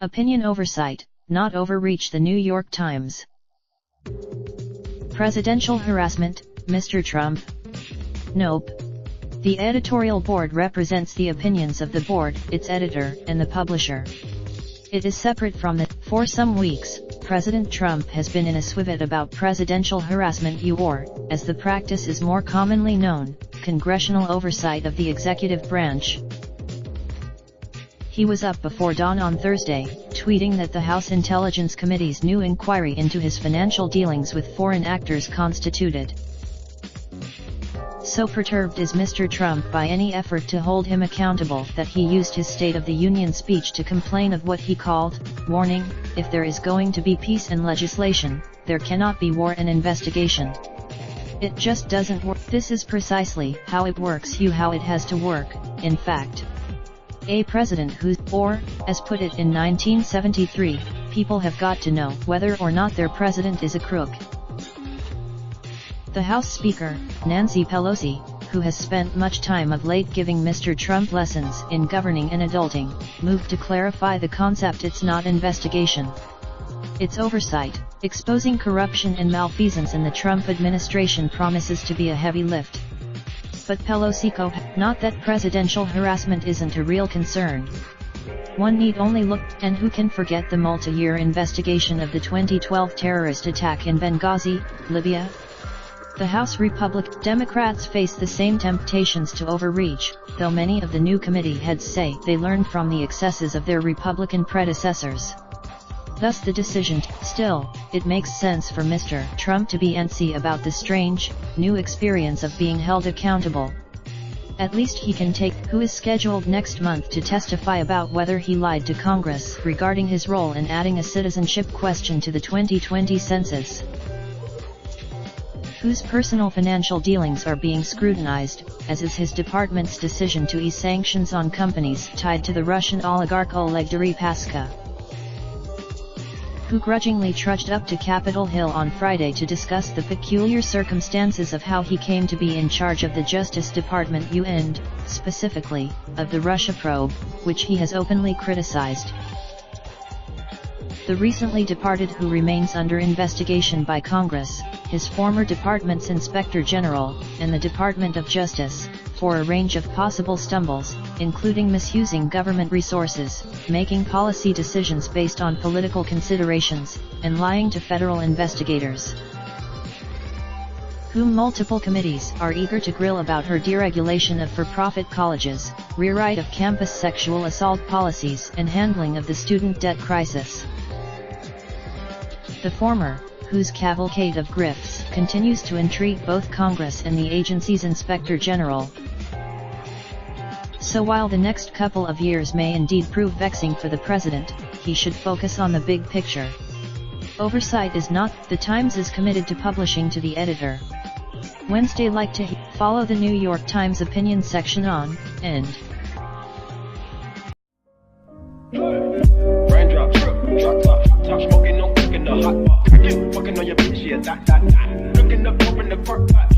Opinion Oversight, not Overreach. The New York Times. Presidential harassment, Mr. Trump? Nope. The editorial board represents the opinions of the board, its editor, and the publisher. It is separate from the. For some weeks, President Trump has been in a swivet about presidential harassment or, as the practice is more commonly known, congressional oversight of the executive branch. He was up before dawn on Thursday, tweeting that the House Intelligence Committee's new inquiry into his financial dealings with foreign actors constituted. So perturbed is Mr. Trump by any effort to hold him accountable that he used his State of the Union speech to complain of what he called, warning, if there is going to be peace and legislation, there cannot be war and investigation. It just doesn't work. This is precisely how it works, how it has to work, in fact. A president who's, or, as put it in 1973, people have got to know whether or not their president is a crook. The House Speaker, Nancy Pelosi, who has spent much time of late giving Mr. Trump lessons in governing and adulting, moved to clarify the concept. It's not investigation. It's oversight. Exposing corruption and malfeasance in the Trump administration promises to be a heavy lift. But Pelosi not that presidential harassment isn't a real concern. One need only look, and who can forget the multi-year investigation of the 2012 terrorist attack in Benghazi, Libya? The House Democrats face the same temptations to overreach, though many of the new committee heads say they learned from the excesses of their Republican predecessors. Thus the decision. Still, it makes sense for Mr. Trump to be antsy about the strange, new experience of being held accountable. At least he can take who is scheduled next month to testify about whether he lied to Congress regarding his role in adding a citizenship question to the 2020 census. Whose personal financial dealings are being scrutinized, as is his department's decision to ease sanctions on companies tied to the Russian oligarch Oleg Deripaska, who grudgingly trudged up to Capitol Hill on Friday to discuss the peculiar circumstances of how he came to be in charge of the Justice Department and, specifically, of the Russia probe, which he has openly criticized. The recently departed who remains under investigation by Congress, his former department's Inspector General, and the Department of Justice, for a range of possible stumbles, including misusing government resources, making policy decisions based on political considerations, and lying to federal investigators, whom multiple committees are eager to grill about her deregulation of for-profit colleges, rewrite of campus sexual assault policies, and handling of the student debt crisis. The former, whose cavalcade of grifts continues to intrigue both Congress and the agency's Inspector General. So while the next couple of years may indeed prove vexing for the president, he should focus on the big picture. Oversight is not. The Times is committed to publishing to the editor. Wednesday. Like to follow the New York Times opinion section on, and Raindrop, drop top smoking, no cooking the hot pot. Fucking on your bitch, yeah, that. Looking up, open the park pot.